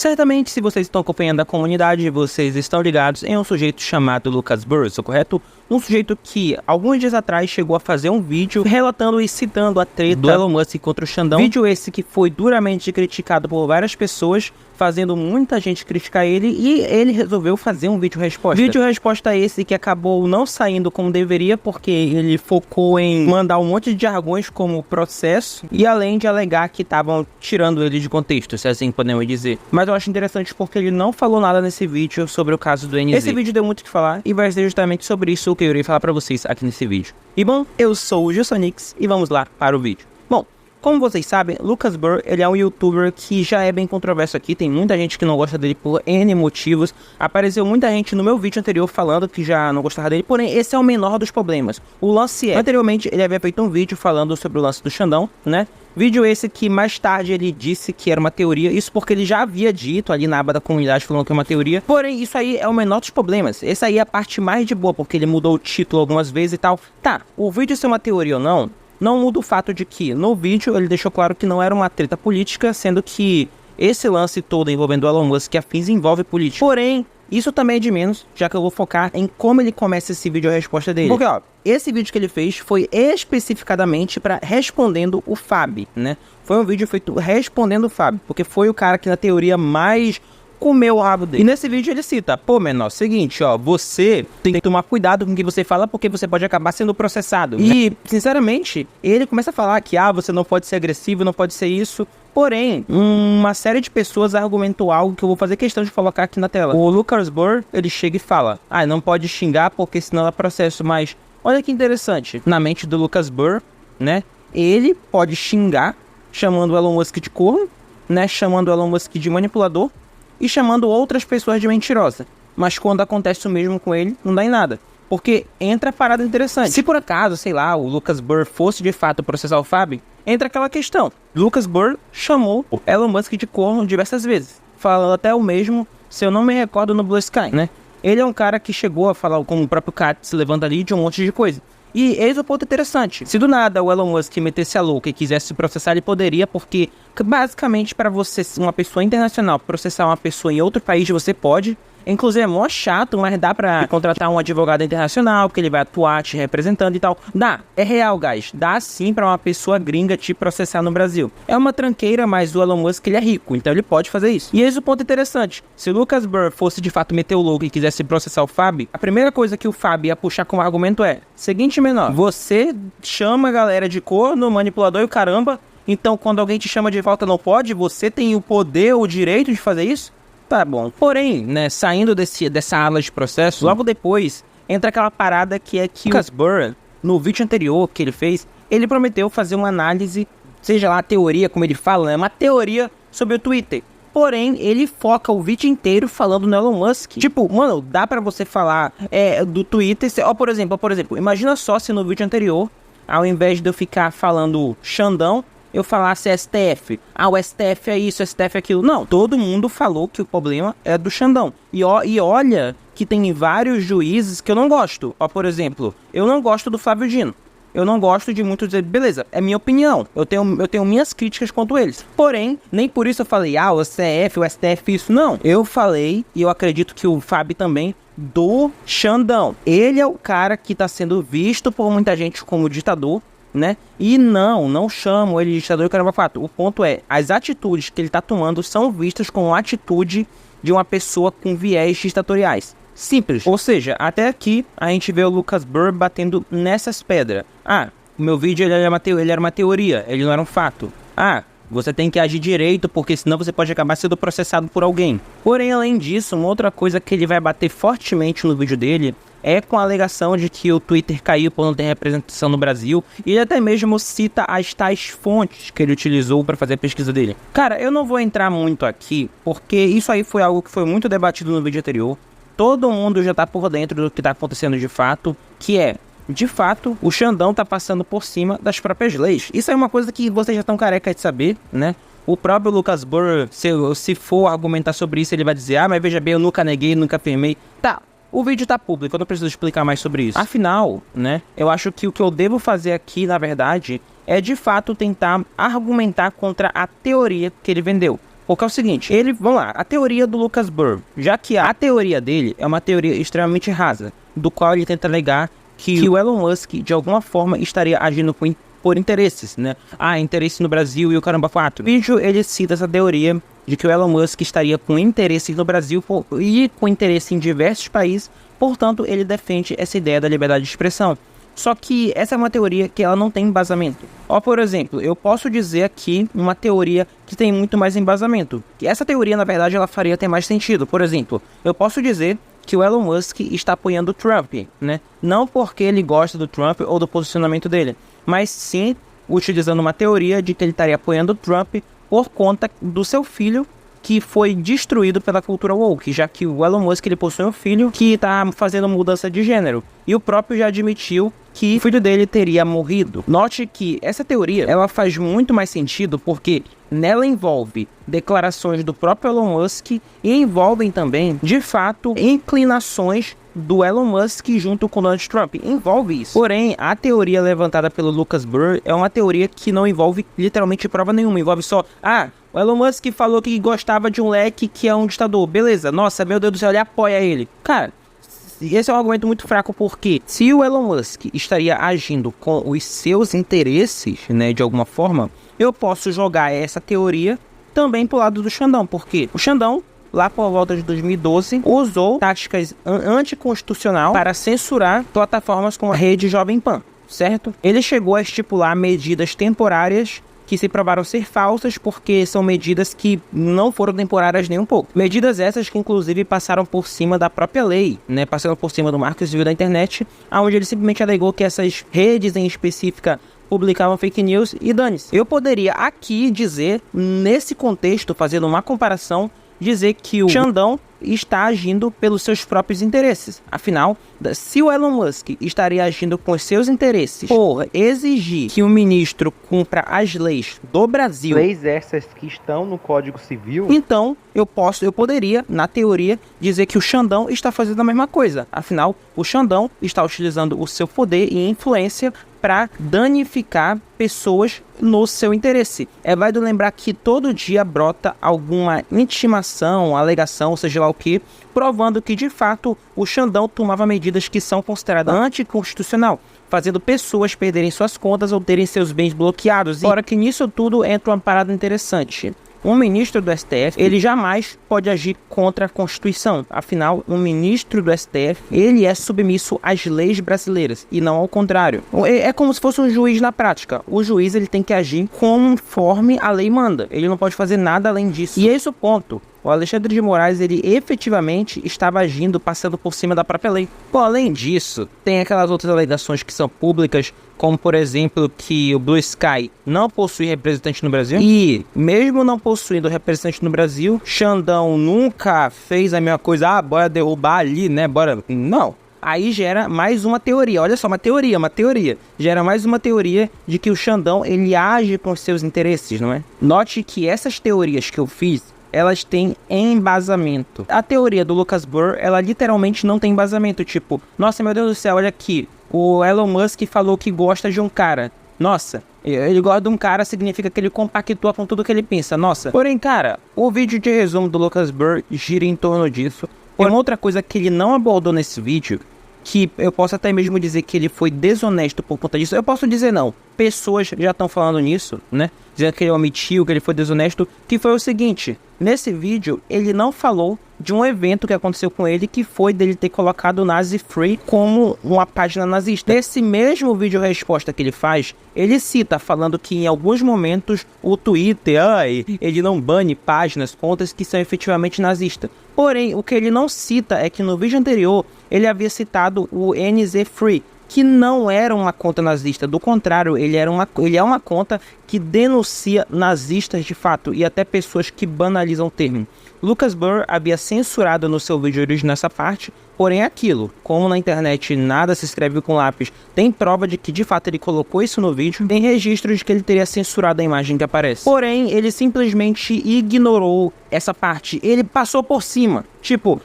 Certamente, se vocês estão acompanhando a comunidade, vocês estão ligados em um sujeito chamado Lucas Burr, correto? Um sujeito que, alguns dias atrás, chegou a fazer um vídeo relatando e citando a treta do Elon Musk contra o Xandão. Vídeo esse que foi duramente criticado por várias pessoas, fazendo muita gente criticar ele, e ele resolveu fazer um vídeo resposta. Vídeo resposta esse que acabou não saindo como deveria, porque ele focou em mandar um monte de jargões como processo, e além de alegar que estavam tirando ele de contexto, se assim podemos dizer. Mas eu acho interessante porque ele não falou nada nesse vídeo sobre o caso do NZ. Esse vídeo deu muito o que falar, e vai ser justamente sobre isso que eu irei falar pra vocês aqui nesse vídeo. E bom, eu sou o Gilsonix, e vamos lá para o vídeo. Bom, como vocês sabem, Lucas Burr, ele é um youtuber que já é bem controverso aqui, tem muita gente que não gosta dele por N motivos. Apareceu muita gente no meu vídeo anterior falando que já não gostava dele, porém esse é o menor dos problemas. O lance é, anteriormente ele havia feito um vídeo falando sobre o lance do Xandão, né? Vídeo esse que mais tarde ele disse que era uma teoria, isso porque ele já havia dito ali na aba da comunidade falando que é uma teoria. Porém, isso aí é o menor dos problemas, essa aí é a parte mais de boa, porque ele mudou o título algumas vezes e tal. Tá, o vídeo ser uma teoria ou não muda o fato de que no vídeo ele deixou claro que não era uma treta política, sendo que esse lance todo envolvendo o Elon Musk e afins envolve política. Porém, isso também é de menos, já que eu vou focar em como ele começa esse vídeo a resposta dele. Porque, ó, esse vídeo que ele fez foi especificadamente para respondendo o Fábio, né? Foi um vídeo feito respondendo o Fábio, porque foi o cara que na teoria mais comeu o rabo dele. E nesse vídeo ele cita, pô, menor, seguinte, ó, você tem que tomar cuidado com o que você fala, porque você pode acabar sendo processado. E, sinceramente, ele começa a falar que, você não pode ser agressivo, não pode ser isso. Porém, uma série de pessoas argumentou algo que eu vou fazer questão de colocar aqui na tela. O Lucas Burr, ele chega e fala, não pode xingar porque senão é processo, mas olha que interessante, na mente do Lucas Burr, né, ele pode xingar, chamando o Elon Musk de corno, né, chamando o Elon Musk de manipulador, e chamando outras pessoas de mentirosa. Mas quando acontece o mesmo com ele, não dá em nada. Porque entra a parada interessante. Se por acaso, sei lá, o Lucas Burr fosse de fato processar o Fábio, entra aquela questão. Lucas Burr chamou o Elon Musk de corno diversas vezes. Falando até o mesmo, se eu não me recordo, no Blue Sky, né? Ele é um cara que chegou a falar, como o próprio Kat se levanta ali, de um monte de coisa. E eis o ponto interessante. Se do nada o Elon Musk metesse a louca e quisesse processar, ele poderia, porque basicamente para você, uma pessoa internacional, processar uma pessoa em outro país, você pode. Inclusive é mó chato, mas dá pra contratar um advogado internacional, que ele vai atuar te representando e tal. Dá, é real, guys. Dá sim pra uma pessoa gringa te processar no Brasil. É uma tranqueira, mas o Elon Musk ele é rico, então ele pode fazer isso. E eis o ponto interessante. Se o Lucas Burr fosse de fato meter o louco e quisesse processar o Fábio, a primeira coisa que o Fábio ia puxar como argumento é, seguinte, menor, você chama a galera de corno, manipulador e o caramba, então quando alguém te chama de volta não pode, você tem o poder, o direito de fazer isso? Tá bom. Porém, né, saindo dessa ala de processo, logo depois entra aquela parada que é que o Lucas Burr, no vídeo anterior que ele fez, ele prometeu fazer uma análise, seja lá a teoria, como ele fala, né, uma teoria sobre o Twitter. Porém, ele foca o vídeo inteiro falando no Elon Musk. Tipo, mano, dá pra você falar do Twitter, por exemplo, imagina só se no vídeo anterior, ao invés de eu ficar falando Xandão, eu falasse STF. O STF é isso, o STF é aquilo. Não, todo mundo falou que o problema é do Xandão. E olha que tem vários juízes que eu não gosto. Por exemplo, eu não gosto do Flávio Dino. Eu não gosto de muitos deles. Beleza, é minha opinião. Eu tenho minhas críticas quanto eles. Porém, nem por isso eu falei, o STF, o STF, isso. Não. Eu falei, e eu acredito que o Fábio também, do Xandão. Ele é o cara que tá sendo visto por muita gente como ditador, né? E não chamam ele de ditador e caramba 4. O ponto é, as atitudes que ele tá tomando são vistas como atitude de uma pessoa com viés ditatoriais. Simples. Ou seja, até aqui a gente vê o Lucas Burr batendo nessas pedras. O meu vídeo ele era uma teoria, ele não era um fato. Você tem que agir direito, porque senão você pode acabar sendo processado por alguém. Porém, além disso, uma outra coisa que ele vai bater fortemente no vídeo dele é com a alegação de que o Twitter caiu por não ter representação no Brasil. E ele até mesmo cita as tais fontes que ele utilizou para fazer a pesquisa dele. Cara, eu não vou entrar muito aqui, porque isso aí foi algo que foi muito debatido no vídeo anterior. Todo mundo já tá por dentro do que tá acontecendo de fato, que é, de fato, o Xandão tá passando por cima das próprias leis. Isso é uma coisa que vocês já estão careca de saber, né? O próprio Lucas Burr, se for argumentar sobre isso, ele vai dizer, mas veja bem, eu nunca neguei, nunca afirmei. Tá. O vídeo tá público, eu não preciso explicar mais sobre isso. Afinal, né, eu acho que o que eu devo fazer aqui, na verdade, é de fato tentar argumentar contra a teoria que ele vendeu. Porque é o seguinte, vamos lá, a teoria do Lucas Burr, já que a teoria dele é uma teoria extremamente rasa, do qual ele tenta alegar que o Elon Musk, de alguma forma, estaria agindo por interesses, né? Interesse no Brasil e o caramba 4. No vídeo, ele cita essa teoria de que o Elon Musk estaria com interesse no Brasil e com interesse em diversos países, portanto, ele defende essa ideia da liberdade de expressão. Só que essa é uma teoria que ela não tem embasamento. Por exemplo, eu posso dizer aqui uma teoria que tem muito mais embasamento. Que essa teoria, na verdade, ela faria ter mais sentido. Por exemplo, eu posso dizer que o Elon Musk está apoiando o Trump, né? Não porque ele gosta do Trump ou do posicionamento dele, mas sim utilizando uma teoria de que ele estaria apoiando o Trump por conta do seu filho, que foi destruído pela cultura woke, já que o Elon Musk ele possui um filho que está fazendo mudança de gênero, e o próprio já admitiu que o filho dele teria morrido. Note que essa teoria ela faz muito mais sentido porque nela envolve declarações do próprio Elon Musk e envolvem também, de fato, inclinações do Elon Musk junto com Donald Trump. Envolve isso. Porém, a teoria levantada pelo Lucas Burr é uma teoria que não envolve literalmente prova nenhuma. Envolve só, o Elon Musk falou que gostava de um leque que é um ditador. Beleza, nossa, meu Deus do céu, ele apoia ele. Cara, esse é um argumento muito fraco porque se o Elon Musk estaria agindo com os seus interesses, né, de alguma forma, eu posso jogar essa teoria também pro lado do Xandão, porque o Xandão, lá por volta de 2012, usou táticas anticonstitucional para censurar plataformas como a rede Jovem Pan, certo? Ele chegou a estipular medidas temporárias que se provaram ser falsas porque são medidas que não foram temporárias nem um pouco. Medidas essas que inclusive passaram por cima da própria lei, né? Passando por cima do Marco Civil da Internet, onde ele simplesmente alegou que essas redes em específica publicavam fake news e dane-se. Eu poderia aqui dizer, nesse contexto, fazendo uma comparação, dizer que o Xandão está agindo pelos seus próprios interesses. Afinal, se o Elon Musk estaria agindo com os seus interesses por exigir que o ministro cumpra as leis do Brasil, leis essas que estão no Código Civil, então eu poderia, na teoria, dizer que o Xandão está fazendo a mesma coisa. Afinal, o Xandão está utilizando o seu poder e influência para danificar pessoas no seu interesse. É válido lembrar que todo dia brota alguma intimação, alegação, seja lá o que, provando que de fato o Xandão tomava medidas que são consideradas anticonstitucional, fazendo pessoas perderem suas contas ou terem seus bens bloqueados. E fora que nisso tudo entra uma parada interessante. Um ministro do STF, ele jamais pode agir contra a Constituição. Afinal, um ministro do STF, ele é submisso às leis brasileiras e não ao contrário. É como se fosse um juiz na prática. O juiz, ele tem que agir conforme a lei manda. Ele não pode fazer nada além disso. E é esse o ponto. O Alexandre de Moraes, ele efetivamente estava agindo, passando por cima da própria lei. Além disso, tem aquelas outras alegações que são públicas, como por exemplo que o Blue Sky não possui representante no Brasil. E mesmo não possuindo representante no Brasil, Xandão nunca fez a mesma coisa, bora derrubar ali, né, bora... Não. Aí gera mais uma teoria, olha só, uma teoria. Gera mais uma teoria de que o Xandão, ele age com seus interesses, não é? Note que essas teorias que eu fiz, elas têm embasamento. A teoria do Lucas Burr, ela literalmente não tem embasamento. Tipo, nossa, meu Deus do céu, olha aqui. O Elon Musk falou que gosta de um cara. Nossa, ele gosta de um cara significa que ele compactua com tudo que ele pensa. Nossa. Porém, cara, o vídeo de resumo do Lucas Burr gira em torno disso. Tem uma outra coisa que ele não abordou nesse vídeo, que eu posso até mesmo dizer que ele foi desonesto por conta disso. Eu posso dizer não. Pessoas já estão falando nisso, né? Dizendo que ele omitiu, que ele foi desonesto. Que foi o seguinte. Nesse vídeo, ele não falou de um evento que aconteceu com ele, que foi dele ter colocado o Nazi Free como uma página nazista. Nesse mesmo vídeo resposta que ele faz, ele cita falando que em alguns momentos o Twitter, ele não bane páginas, contas que são efetivamente nazistas. Porém, o que ele não cita é que no vídeo anterior, ele havia citado o NZ Free, que não era uma conta nazista, do contrário, ele é uma conta que denuncia nazistas de fato e até pessoas que banalizam o termo. Lucas Burr havia censurado no seu vídeo original essa parte, porém aquilo, como na internet nada se escreve com lápis, tem prova de que de fato ele colocou isso no vídeo, tem registros de que ele teria censurado a imagem que aparece. Porém, ele simplesmente ignorou essa parte, ele passou por cima, tipo,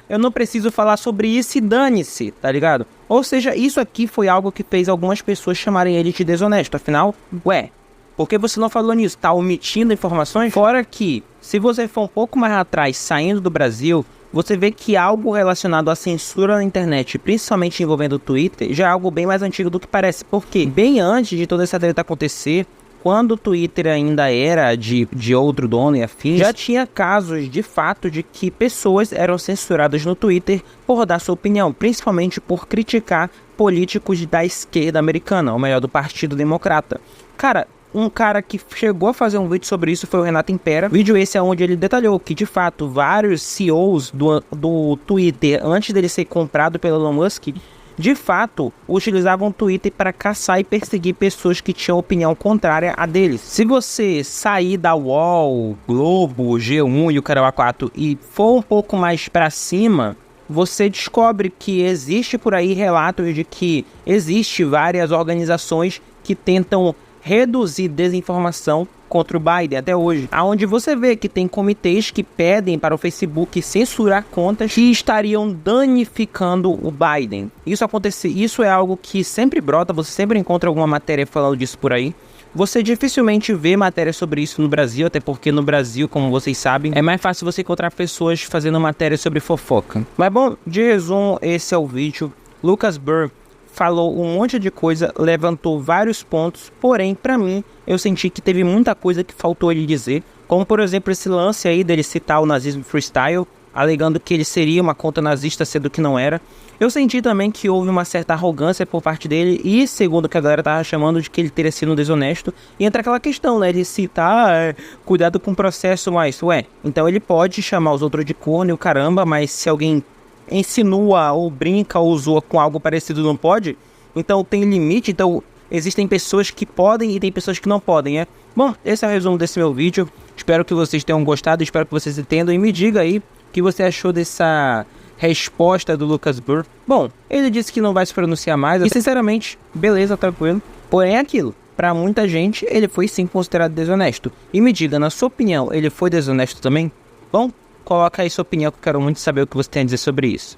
eu não preciso falar sobre isso e dane-se, tá ligado? Ou seja, isso aqui foi algo que fez algumas pessoas chamarem ele de desonesto, afinal, Por que você não falou nisso? Tá omitindo informações? Fora que, se você for um pouco mais atrás, saindo do Brasil, você vê que algo relacionado à censura na internet, principalmente envolvendo o Twitter, já é algo bem mais antigo do que parece. Porque bem antes de toda essa treta acontecer, quando o Twitter ainda era de outro dono e afins, já tinha casos de fato de que pessoas eram censuradas no Twitter por dar sua opinião, principalmente por criticar políticos da esquerda americana, ou melhor, do Partido Democrata. Cara, um cara que chegou a fazer um vídeo sobre isso foi o Renato Impera. Vídeo esse é onde ele detalhou que, de fato, vários CEOs do Twitter, antes dele ser comprado pelo Elon Musk, de fato, utilizavam o Twitter para caçar e perseguir pessoas que tinham opinião contrária a deles. Se você sair da UOL, Globo, G1 e o Caramba 4 e for um pouco mais para cima, você descobre que existe por aí relatos de que existe várias organizações que tentam reduzir desinformação contra o Biden até hoje, aonde você vê que tem comitês que pedem para o Facebook censurar contas que estariam danificando o Biden. Isso é algo que sempre brota, você sempre encontra alguma matéria falando disso por aí. Você dificilmente vê matéria sobre isso no Brasil, até porque no Brasil, como vocês sabem, é mais fácil você encontrar pessoas fazendo matéria sobre fofoca. Mas bom, de resumo, esse é o vídeo. Lucas Burr falou um monte de coisa, levantou vários pontos, porém, pra mim, eu senti que teve muita coisa que faltou ele dizer, como por exemplo esse lance aí dele citar o nazismo freestyle, alegando que ele seria uma conta nazista sendo que não era. Eu senti também que houve uma certa arrogância por parte dele e, segundo o que a galera tava chamando, de que ele teria sido desonesto. E entra aquela questão, né, de citar, cuidado com o processo, mas, então ele pode chamar os outros de corno e o caramba, mas se alguém insinua ou brinca ou zoa com algo parecido não pode, então tem limite, então existem pessoas que podem e tem pessoas que não podem, Bom, esse é o resumo desse meu vídeo, espero que vocês tenham gostado, espero que vocês entendam e me diga aí o que você achou dessa resposta do Lucas Burr. Bom, ele disse que não vai se pronunciar mais e sinceramente, beleza, tranquilo, porém é aquilo, pra muita gente ele foi sim considerado desonesto, e me diga, na sua opinião, ele foi desonesto também? Bom, coloca aí sua opinião que eu quero muito saber o que você tem a dizer sobre isso.